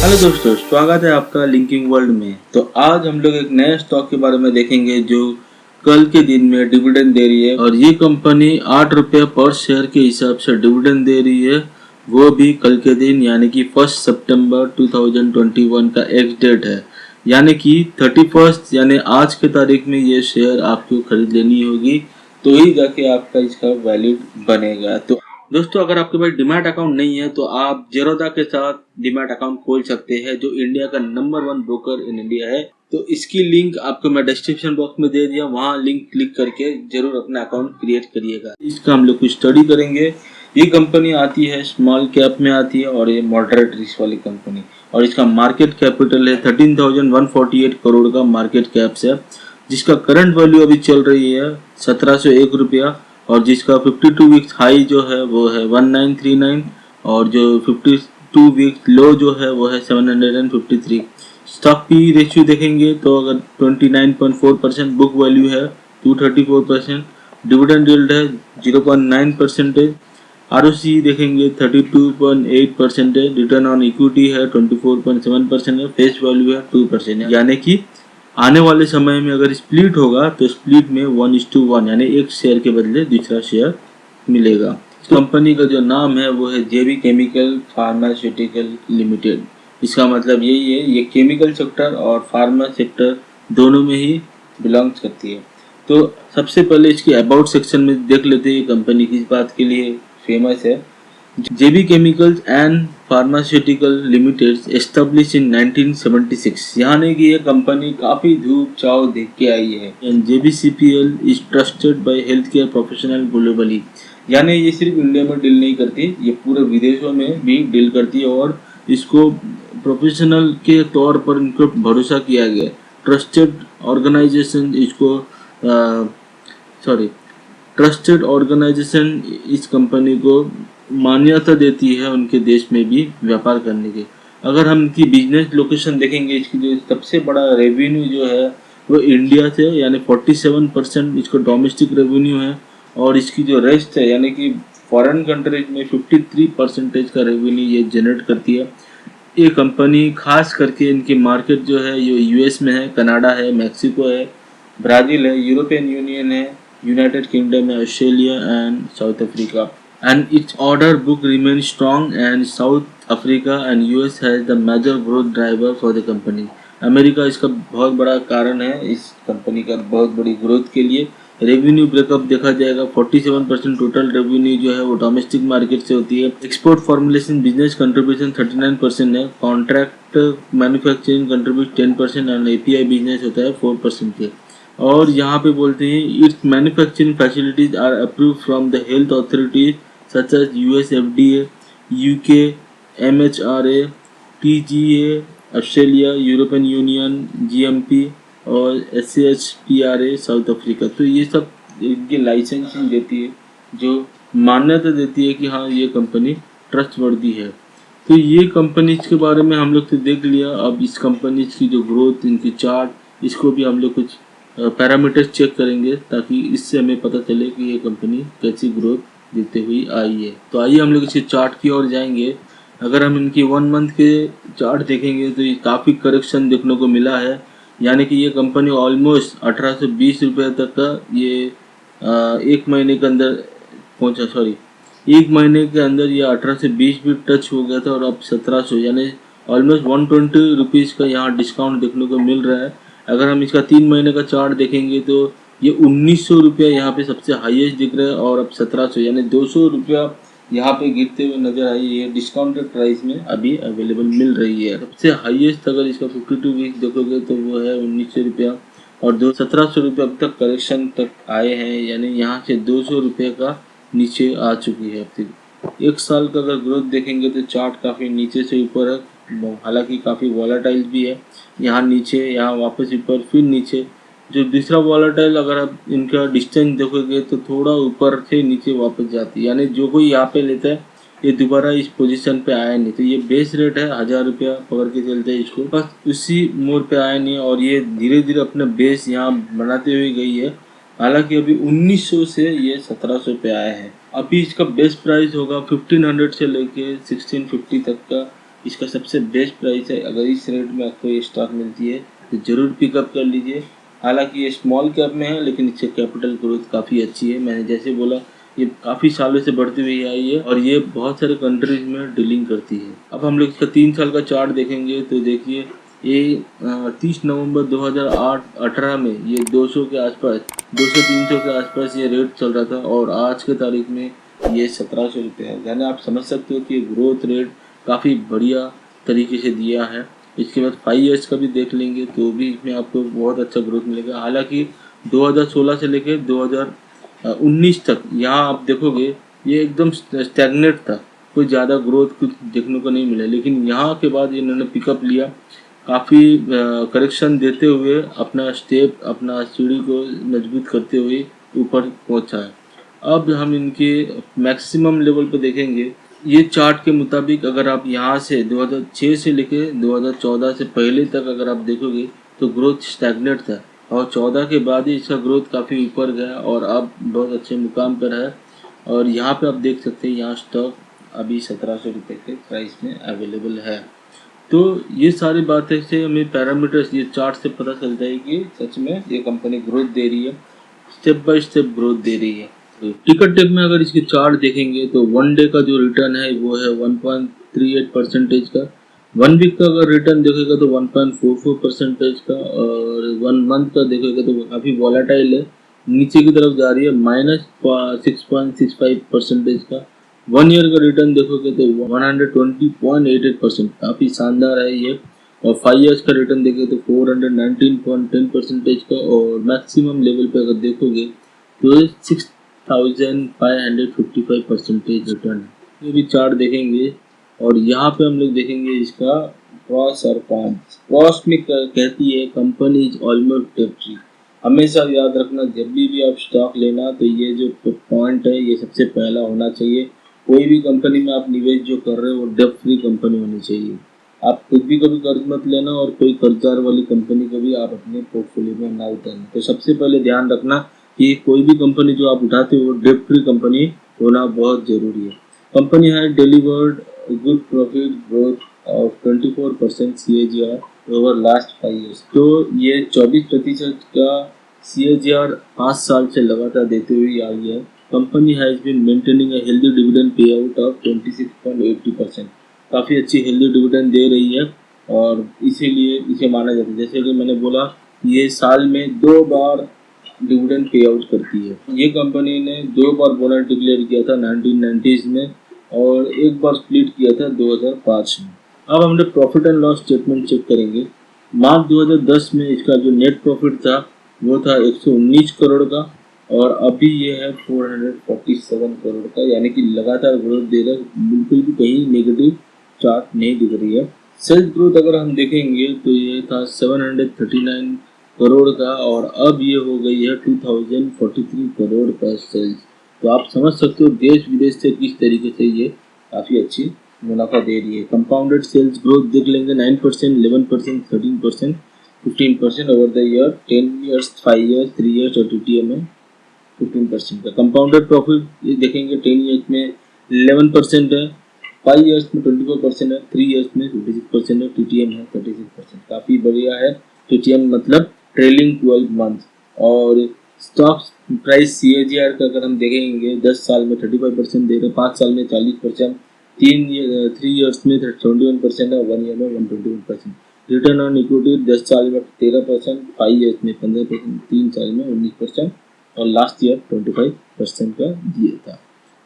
Hello दोस्तों, स्वागत है आपका लिंकिंग वर्ल्ड में। तो आज हम लोग एक नए स्टॉक के बारे में देखेंगे जो कल के दिन में डिविडेंड दे रही है और ये कंपनी 8 रुपये पर शेयर के हिसाब से डिविडेंड दे रही है, वो भी कल के दिन यानी कि 1 सितंबर 2021 का एक्स डेट है, यानी कि 31 यानी आज के तारीख में ये शेयर आपको खरीद लेनी होगी, तो ही जाके आपका इसका वैलिड बनेगा। तो दोस्तों, अगर आपके पास डीमैट अकाउंट नहीं है तो आप जेरोदा के साथ डीमैट अकाउंट खोल सकते हैं, जो इंडिया का नंबर 1 ब्रोकर इन इंडिया है। तो इसकी लिंक आपको मैं डिस्क्रिप्शन बॉक्स में दे दिया, वहां लिंक क्लिक करके जरूर अपना अकाउंट क्रिएट करिएगा। इसका हम लोग कुछ स्टडी करेंगे। ये कंपनी आती है स्मॉल कैप में आती है और ये मॉडरेट रिस्क वाली कंपनी, और इसका मार्केट कैपिटल है 13,148 करोड़ का मार्केट कैप्स है, जिसका करंट वैल्यू अभी चल रही है 1701 रुपया, और जिसका 52 वीक्स हाई जो है वो है 1939, और जो 52 वीक्स लो जो है वो है 753। स्टॉक पी रेशियो देखेंगे तो अगर 29.4%, बुक वैल्यू है 234%, डिविडेंड यील्ड है 0.9%, आरओसी देखेंगे 32.8% है, रिटर्न ऑन इक्विटी है 24.7% है, फेस वैल्यू है 2% है। यानी कि आने वाले समय में अगर स्प्लिट होगा तो स्प्लिट में 1:1 यानी एक शेयर के बदले दूसरा शेयर मिलेगा। कंपनी का जो नाम है वो है जेबी केमिकल फार्मास्यूटिकल लिमिटेड। इसका मतलब यही है, ये केमिकल सेक्टर और फार्मा सेक्टर दोनों में ही बिलोंग्स करती है। तो सबसे पहले इसकी अबाउट सेक्शन में देख लेते हैं कंपनी किस बात के लिए फेमस है। JB Chemicals and Pharmaceutical Limited established in 1976। यानी कि ये कंपनी काफी धूप छाव देख के आई है। And JBCPL is trusted by healthcare professional globally। यानी ये सिर्फ इंडिया में डील नहीं करती, ये पूरे विदेशों में भी डील करती है और इसको प्रोफेशनल के तौर पर इनको भरोसा किया गया। ट्रस्टेड ऑर्गेनाइजेशन इसको ट्रस्टेड ऑर्गेनाइजेशन इस कंपनी को मान्यता देती है उनके देश में भी व्यापार करने की। अगर हम इनकी बिजनेस लोकेशन देखेंगे, इसकी जो सबसे बड़ा रेवेन्यू जो है वो इंडिया से यानी 47% इसको डोमेस्टिक रेवेन्यू है, और इसकी जो रेस्ट है यानी कि फॉरेन कंट्रीज में 53% का रेवेन्यू ये जनरेट करती है। ये कंपनी खास करके इनकी मार्केट जो है ये यूएस में है, कनाडा है, मैक्सिको है, ब्राज़ील है, यूरोपियन यूनियन है, यूनाइटेड किंगडम है, Australia and south Africa. And its order book remains strong, and South Africa and US has the major growth driver for the company। America इसका बहुत बड़ा कारण है इस कंपनी का बहुत बड़ी ग्रोथ के लिए। रेवेन्यू ब्रेकअप देखा जाएगा, 47% टोटल रेवेन्यू जो है वो डोमेस्टिक मार्केट से होती है। एक्सपोर्ट फॉर्मुलेशन बिजनेस कंट्रीब्यूशन 39% है, contract manufacturing contribute 10% and API business होता है 4% के। और यहाँ पे बोलते हैं it's manufacturing facilities are approve from the health authorities such as US FDA, UK, MHRA, TGA, Australia, European Union, GMP और SCHPRA साउथ अफ्रीका। तो ये सब इनकी लाइसेंसिंग देती है जो मान्यता देती है कि हाँ ये कंपनी ट्रस्टवर्दी है। तो ये कंपनीज के बारे में हम लोग तो देख लिया। अब इस कंपनीज की जो ग्रोथ, इनकी चार्ट, इसको भी हम लोग कुछ पैरामीटर्स चेक करेंगे ताकि इससे हमें पता चले कि ये कंपनी कैसी ग्रोथ देते हुई आई है। तो आइए हम लोग इसके चार्ट की ओर जाएंगे। अगर हम इनकी 1 मंथ के चार्ट देखेंगे तो ये काफ़ी करेक्शन देखने को मिला है, यानी कि ये कंपनी ऑलमोस्ट 1820 रुपये तक का ये एक महीने के अंदर पहुंचा। एक महीने के अंदर ये 1820 भी टच हो गया था, और अब 1700 यानी ऑलमोस्ट 120 रुपीज़ का यहाँ डिस्काउंट देखने को मिल रहा है। अगर हम इसका 3 महीने का चार्ट देखेंगे तो ये 1900 रुपया यहाँ पे सबसे हाईएस्ट दिख रहा है, और अब 1700 यानी 200 रुपया यहाँ पे गिरते हुए नजर आई है। डिस्काउंटेड प्राइस में अभी अवेलेबल मिल रही है। सबसे हाईएस्ट अगर इसका 52 वीक देखोगे तो वो है 1900 रुपया, और 1700 रुपये अब तक करेक्शन तक आए हैं, यानी यहाँ से 200 रुपये का नीचे आ चुकी है। फिर एक साल का अगर ग्रोथ देखेंगे तो चार्ट काफ़ी नीचे से ऊपर है, हालांकि काफ़ी वॉलेटाइल भी है। यहाँ नीचे, यहाँ वापस ऊपर, फिर नीचे। जो दूसरा वॉलेटाइल अगर आप इनका डिस्टेंस देखोगे तो थोड़ा ऊपर से नीचे वापस जाती है, यानी जो कोई यहाँ पे लेता है ये दोबारा इस पोजीशन पे आया नहीं। तो ये बेस रेट है 1000 रुपया पकड़ के चलते हैं इसको, बस उसी मोड़ पे आया नहीं, और ये धीरे धीरे अपना बेस यहाँ बनाते हुए गई है। हालांकि अभी 1900 से ये 1700 पे आया है। अभी इसका बेस्ट प्राइस होगा 1500 से लेके 1650 तक का इसका सबसे बेस्ट प्राइस है। अगर इस रेट में आपको ये स्टॉक मिलती है तो ज़रूर पिकअप कर लीजिए। हालांकि ये स्मॉल कैप में है लेकिन इससे कैपिटल ग्रोथ काफ़ी अच्छी है। मैंने जैसे बोला ये काफ़ी सालों से बढ़ती हुई आई है और ये बहुत सारे कंट्रीज में डीलिंग करती है। अब हम लोग इसका 3 साल का चार्ट देखेंगे तो देखिए ये 30 नवंबर 2018 में ये 200 के आसपास 200-300 के आसपास ये रेट चल रहा था और आज के तारीख में ये 1700 रुपये है। यानी आप समझ सकते हो कि ग्रोथ रेट काफ़ी बढ़िया तरीके से दिया है। इसके बाद 5 ईयर्स का भी देख लेंगे तो भी इसमें आपको बहुत अच्छा ग्रोथ मिलेगा। हालांकि 2016 से लेकर 2019 तक यहाँ आप देखोगे ये एकदम स्टैग्नेट था, कोई ज़्यादा ग्रोथ कुछ देखने को नहीं मिला। लेकिन यहाँ के बाद इन्होंने पिकअप लिया, काफ़ी करेक्शन देते हुए अपना स्टेप अपना सीढ़ी को मजबूत करते हुए ऊपर पहुँचा है। अब हम इनके मैक्सिमम लेवल पे देखेंगे। ये चार्ट के मुताबिक अगर आप यहाँ से 2006 से लेके 2014 से पहले तक अगर आप देखोगे तो ग्रोथ स्टैग्नेट था और 14 के बाद ही इसका ग्रोथ काफ़ी ऊपर गया और अब बहुत अच्छे मुकाम पर है। और यहाँ पे आप देख सकते हैं यहाँ स्टॉक अभी 1700 रुपये के प्राइस में अवेलेबल है। तो ये सारी बातें से हमें पैरामीटर्स ये चार्ट से पता चलता है कि सच में ये कंपनी ग्रोथ दे रही है, स्टेप बाय स्टेप ग्रोथ दे रही है। तो टिकट टेक में अगर इसके चार्ट देखेंगे तो 1 डे का जो रिटर्न है वो है 1.38% का। 1 वीक का अगर रिटर्न देखेगा तो 1.44% का और 1 मंथ का देखेगा तो काफ़ी वॉलेटाइल है, नीचे की तरफ जा रही है -6.65% का। 1 ईयर का रिटर्न देखोगे तो 120.88%, काफ़ी शानदार है ये। और 5 ईयर्स का रिटर्न देखें तो 419.10% का और मैक्सिमम लेवल पे अगर देखोगे तो 6555% रिटर्न है। ये भी चार्ट देखेंगे और यहाँ पे हम लोग देखेंगे इसका क्रॉस और कॉन्स। क्रॉस में कहती है company is almost debt free. हमेशा याद रखना जब भी आप स्टॉक लेना तो ये जो पॉइंट है ये सबसे पहला होना चाहिए। कोई भी कंपनी में आप निवेश जो कर रहे हो वो डेट फ्री कंपनी होनी चाहिए। आप खुद भी कभी कर्ज मत लेना और कोई कर्जदार वाली कंपनी को भी आप अपने पोर्टफोलियो में ना उतारना। तो सबसे पहले ध्यान रखना कि कोई भी कंपनी जो आप उठाते हो डेट फ्री कंपनी होना बहुत जरूरी है। कंपनी है delivered good profit growth of 24% CAGR over last 5 years. तो ये 24% का CAGR 5 साल से लगातार देते हुए आई है। Company has been maintaining a healthy dividend pay out of 26.80%। काफ़ी अच्छी हेल्दी डिविडेंड दे रही है और इसीलिए इसे माना जाता है। जैसे कि मैंने बोला ये साल में 2 बार डिविडेंड पे आउट करती है। ये कंपनी ने 2 बार बोनस डिक्लेयर किया था 1990s में और 1 बार स्प्लिट किया था 2005 में। अब हम लोग profit and loss statement check करेंगे। मार्च 2010 में इसका जो नेट प्रॉफिट था वो था 119 करोड़ का और अभी ये है 447 करोड़ का, यानी कि लगातार ग्रोथ दे रहा है, बिल्कुल भी कहीं नेगेटिव चार्ट नहीं दिख रही है। सेल्स ग्रोथ अगर हम देखेंगे तो ये था 739 करोड़ का और अब ये हो गई है 2043 करोड़ का सेल्स। तो आप समझ सकते हो देश विदेश से किस तरीके से ये काफ़ी अच्छी मुनाफा दे रही है। कंपाउंडेड सेल्स ग्रोथ देख लेंगे 9%, 11%, 13%, 15% over the year, 10 years, 5 years, 3 years और TTM में 15% का। कंपाउंडेड प्रॉफिट देखेंगे 10 ईयर्स में 11% है, 5 ईयर्स में 24% है, 3 ईयर्स में 56% है, TTM है 36%। काफ़ी बढ़िया है। TTM मतलब ट्रेलिंग 12 मंथ। और स्टॉक प्राइस CAGR का अगर हम देखेंगे 10 साल में 35% दे रहे, 5 साल में 40%, 3 ईयर्स में 71% है, 1 ईयर में 121%। रिटर्न ऑन इक्विटी 10 साल में 13%, 5 ईयर्स में 15%, 3 साल में 19% और लास्ट ईयर 25% का दिया था।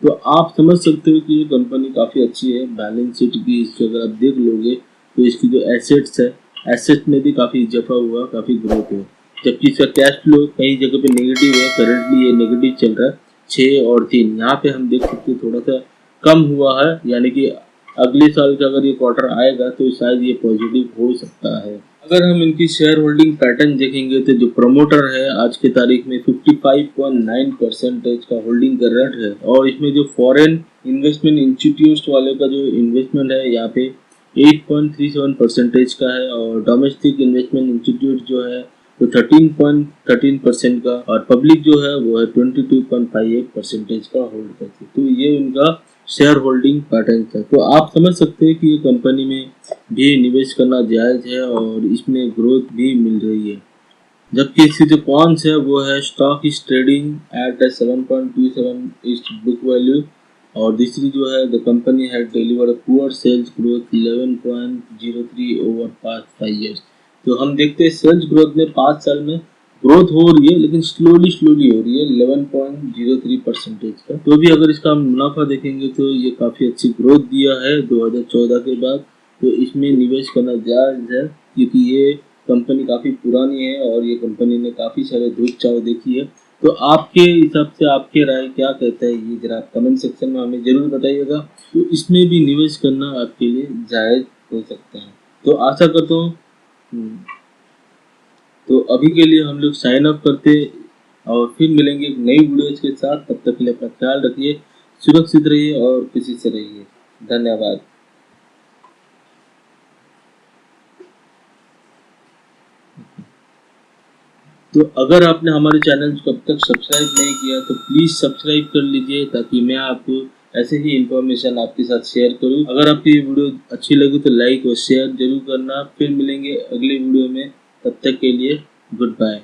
तो आप समझ सकते हो कि ये कंपनी काफ़ी अच्छी है। बैलेंस शीट भी इसको अगर आप देख लोगे तो इसकी जो एसेट्स है, एसेट में भी काफ़ी इजाफा हुआ, काफ़ी ग्रोथ है। जबकि इसका कैश फ्लो कई जगह पे नेगेटिव है, करंटली ये नेगेटिव चल रहा है 6 और 3। यहाँ पे हम देख सकते हैं थोड़ा सा कम हुआ है, यानी कि अगले साल का अगर ये क्वार्टर आएगा तो शायद ये पॉजिटिव हो सकता है। अगर हम इनकी शेयर होल्डिंग पैटर्न देखेंगे तो जो प्रमोटर है आज के तारीख में 55.9% का होल्डिंग कर रहा है और इसमें जो फॉरेन इन्वेस्टमेंट इंस्टीट्यूट्स वाले का जो इन्वेस्टमेंट है यहाँ पे 8.37% का है और डोमेस्टिक इन्वेस्टमेंट इंस्टीट्यूट जो है तो 13.13% का और पब्लिक जो है वो है 22.58% का होल्ड करती है। तो ये उनका शेयर होल्डिंग पैटर्न था। तो आप समझ सकते हैं कि ये कंपनी में भी निवेश करना जायज़ है और इसमें ग्रोथ भी मिल रही है। जबकि इसकी जो कॉन्स है वो है stock is trading at 7.27 is book value, और दूसरी जो है the company had delivered poor sales growth 11.03 over past 5 years. तो हम देखते हैं सेल्स ग्रोथ में 5 साल में ग्रोथ हो रही है, लेकिन स्लोली हो रही है 11.03% का। तो भी अगर इसका हम मुनाफा देखेंगे तो ये काफ़ी अच्छी ग्रोथ दिया है 2014 के बाद। तो इसमें निवेश करना जायज़ है क्योंकि ये कंपनी काफ़ी पुरानी है और ये कंपनी ने काफ़ी सारे धूप छाव देखी है। तो आपके हिसाब से आपके राय क्या कहता है, ये जरा कमेंट सेक्शन में हमें ज़रूर बताइएगा। तो इसमें भी निवेश करना आपके लिए जायज़ हो सकता है। तो आशा करता हूँ तो अभी के लिए हम लोग साइन अप करते और फिर मिलेंगे एक नई वीडियोज के साथ। तब तक के लिए अपना ख्याल रखिए, सुरक्षित रहिए और खुशी से रहिए। धन्यवाद। तो अगर आपने हमारे चैनल को अब तक सब्सक्राइब नहीं किया तो प्लीज़ सब्सक्राइब कर लीजिए, ताकि मैं आपको ऐसे ही इन्फॉर्मेशन आपके साथ शेयर करूं। अगर आपकी ये वीडियो अच्छी लगी तो लाइक और शेयर जरूर करना। फिर मिलेंगे अगले वीडियो में, तब तक के लिए गुड बाय।